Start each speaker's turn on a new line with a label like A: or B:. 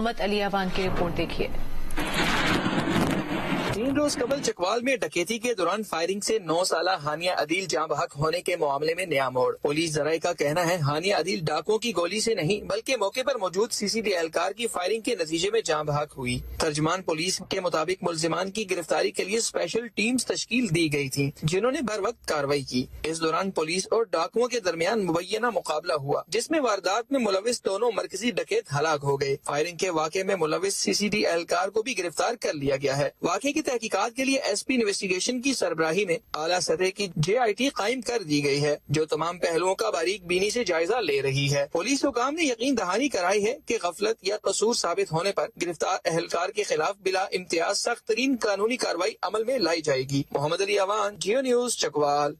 A: محمد علی اوان کی رپورٹ دیکھیے۔
B: 3 روز قبل چکوال میں ڈکیتی کے دوران فائرنگ سے 9 سالہ ہانیہ عدیل جاں بحق ہونے کے معاملے میں نیا موڑ۔ پولیس ذرائع کا کہنا ہے ہانیہ عدیل ڈاکوں کی گولی سے نہیں بلکہ موقع پر موجود CCTV اہلکار کی فائرنگ کے نتیجے میں جاں بحق ہوئی۔ ترجمان پولیس کے مطابق ملزمان کی گرفتاری کے لیے اسپیشل ٹیمز تشکیل دی گئی تھی جنہوں نے بر وقت کارروائی کی۔ اس دوران پولیس اور ڈاکوؤں کے درمیان مبینہ مقابلہ ہوا جس میں واردات میں ملوث دونوں مرکزی ڈکیت ہلاک ہو گئے۔ فائرنگ کے واقعے میں ملوث CCTV اہلکار کو بھی گرفتار کر لیا گیا ہے۔ واقعے کی تحقیقات کے لیے SP انویسٹیگیشن کی سربراہی میں اعلیٰ سطح کی JIT قائم کر دی گئی ہے جو تمام پہلوؤں کا باریک بینی سے جائزہ لے رہی ہے۔ پولیس حکام نے یقین دہانی کرائی ہے کہ غفلت یا قصور ثابت ہونے پر گرفتار اہلکار کے خلاف بلا امتیاز سخت ترین قانونی کارروائی عمل میں لائی جائے گی۔ محمد علی اوان، جیو نیوز، چکوال۔